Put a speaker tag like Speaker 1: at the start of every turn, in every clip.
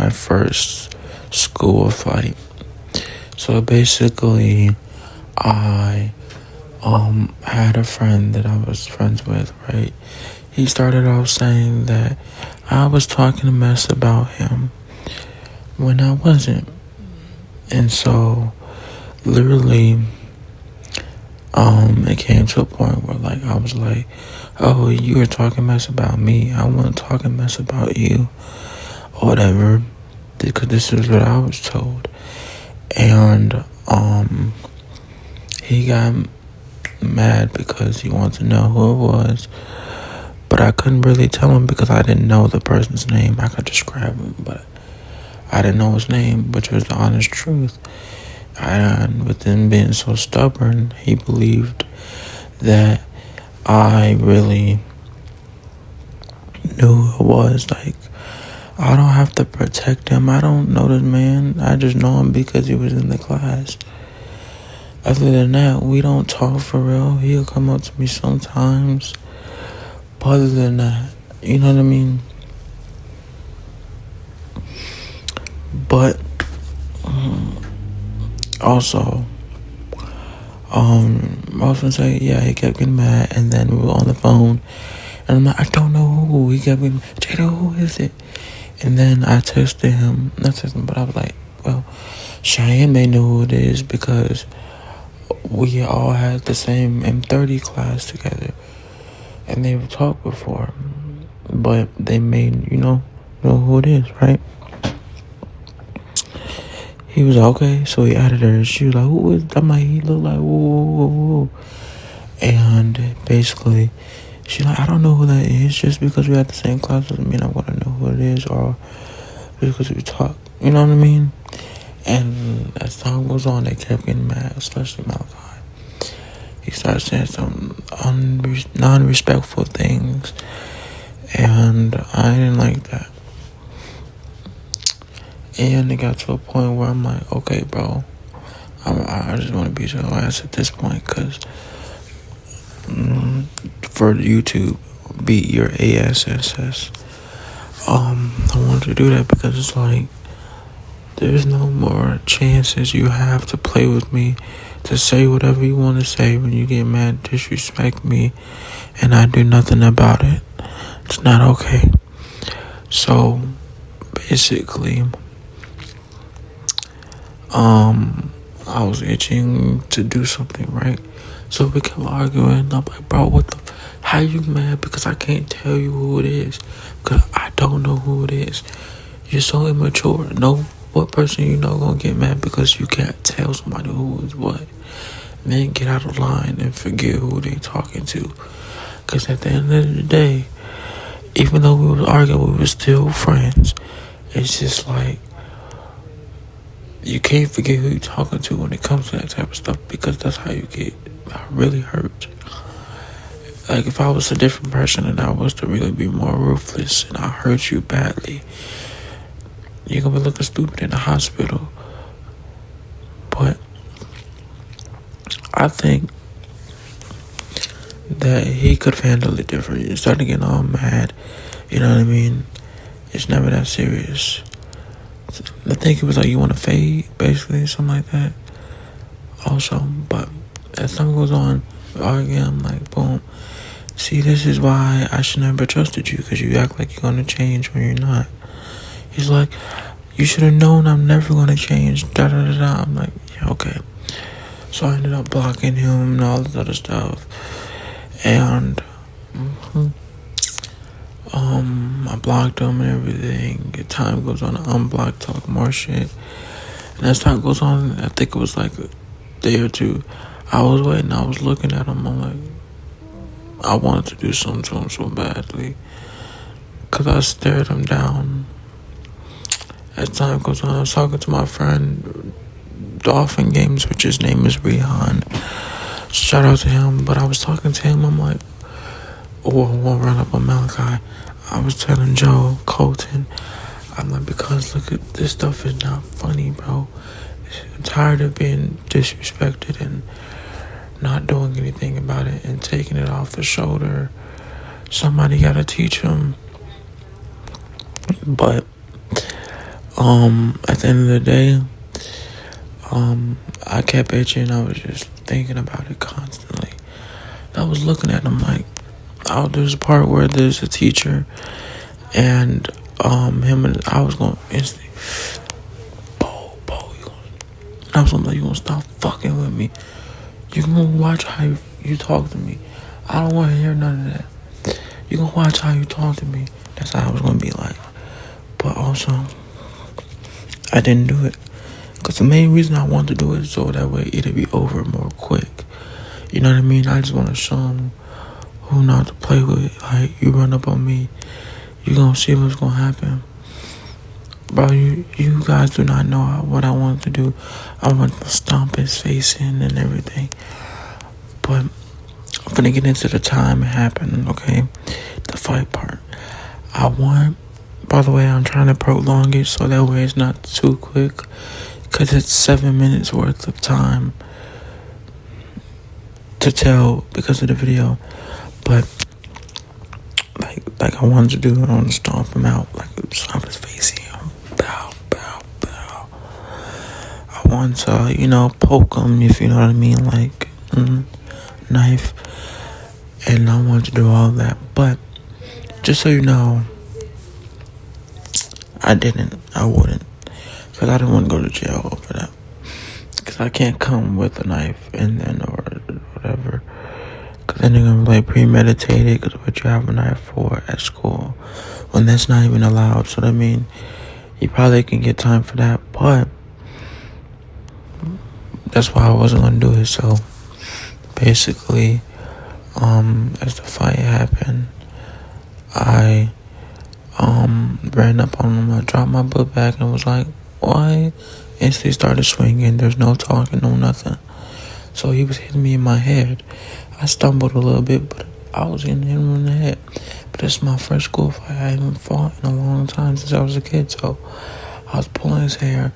Speaker 1: my first school fight. So basically, I had a friend that I was friends with, right? He started off saying that I was talking mess about him when I wasn't. And so literally it came to a point where like I was like, oh, you were talking mess about me, I wasn't talking mess about you or whatever, because this is what I was told. And he got mad because he wanted to know who it was, but I couldn't really tell him because I didn't know the person's name. I could describe him, but I didn't know his name, which was the honest truth. And with him being so stubborn, he believed that I really knew who it was. Like, I don't have to protect him. I don't know this man. I just know him because he was in the class. Other than that, we don't talk for real. He'll come up to me sometimes. But other than that, you know what I mean? But also, I was gonna say, yeah, he kept getting mad, and then we were on the phone, and I'm like, I don't know who. He kept getting, Jada, who is it? And then I texted him, not texted him, but I was like, well, Cheyenne may know who it is because we all had the same M30 class together, and they've talked before, but they may, know who it is, right? He was like, okay, so he added her, and she was like, who is that? I'm like, he looked like, whoa. And basically, she's like, I don't know who that is. Just because we had the same class doesn't mean I want to know who it is, or because we talk, you know what I mean? And as time goes on, they kept getting mad, especially Malachi. He started saying some non-respectful things, and I didn't like that. And it got to a point where I'm like, okay, bro, I just want to beat your ass at this point, because for YouTube, beat your ASSS. I wanted to do that because it's like, there's no more chances you have to play with me, to say whatever you want to say when you get mad, disrespect me, and I do nothing about it. It's not okay. So, basically, I was itching to do something, right? So we kept arguing. I'm like, bro, how you mad? Because I can't tell you who it is. Because I don't know who it is. You're so immature. No, what person you know gonna get mad because you can't tell somebody who is what? Man, get out of line and forget who they talking to. Because at the end of the day, even though we was arguing, we were still friends. It's just like, you can't forget who you're talking to when it comes to that type of stuff, because that's how you get really hurt. Like, if I was a different person and I was to really be more ruthless and I hurt you badly, you're gonna be looking stupid in the hospital. But I think that he could have handled it different. You started getting all mad, you know what I mean? It's never that serious. I think it was like, you want to fade, basically, something like that. Also, but as time goes on, we argue, I'm like, boom. See, this is why I should never trusted you, because you act like you're going to change when you're not. He's like, you should have known I'm never going to change, da-da-da-da. I'm like, yeah, okay. So I ended up blocking him and all this other stuff. And, I blocked him and everything. As time goes on, I unblocked, talk more shit. And as time goes on, I think it was like a day or two, I was waiting, I was looking at him, I'm like, I wanted to do something to him so badly, because I stared him down. As time goes on, I was talking to my friend, Dolphin Games, which his name is Rihan. Shout out to him. But I was talking to him, I'm like, oh, I won't run up on Malachi. I was telling Joe Colton, I'm like, because look at this stuff is not funny, bro. I'm tired of being disrespected and not doing anything about it and taking it off the shoulder. Somebody gotta teach him. But At the end of the day, I kept itching. I was just thinking about it constantly. I was looking at him like, oh, there's a part where there's a teacher, and him and I was going instantly, Bo, I was like, you gonna stop fucking with me? You gonna watch how you talk to me? I don't want to hear none of that. You gonna watch how you talk to me? That's how I was gonna be like. But also, I didn't do it. Because the main reason I wanted to do it is so that way it'd be over more quick. You know what I mean? I just want to show them who not to play with. Like, you run up on me, you gonna see what's gonna happen. Bro, you guys do not know what I wanted to do. I want to stomp his face in and everything. But I'm finna get into the time it happened, okay? The fight part. I want, by the way, I'm trying to prolong it so that way it's not too quick. Because it's 7 minutes worth of time to tell because of the video. But like I wanted to do, I want to stomp him out, like stomp his face in. Bow, bow, bow. I want to, poke him, if you know what I mean, like knife. And I want to do all that. But just so you know, I wouldn't. Because I didn't want to go to jail over that. Because I can't come with a knife and then or whatever. Because then they're going to be like premeditated. Because what you have a knife for at school. When that's not even allowed. So I mean, you probably can get time for that. But that's why I wasn't going to do it. So basically, as the fight happened, I ran up on him. I dropped my book back and was like, why? Instantly started swinging. There's no talking, no nothing. So he was hitting me in my head. I stumbled a little bit, but I was hitting him in the head. But this is my first school fight I haven't fought in a long time since I was a kid. So I was pulling his hair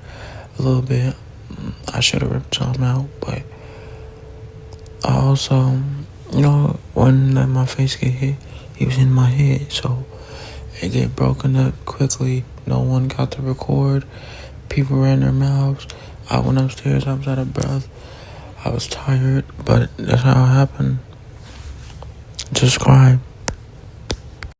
Speaker 1: a little bit. I should have ripped some out, but I also, when my face get hit, he was in my head. So it get broken up quickly. No one got to record. People ran their mouths. I went upstairs. I was out of breath. I was tired, but that's how it happened. Just cry.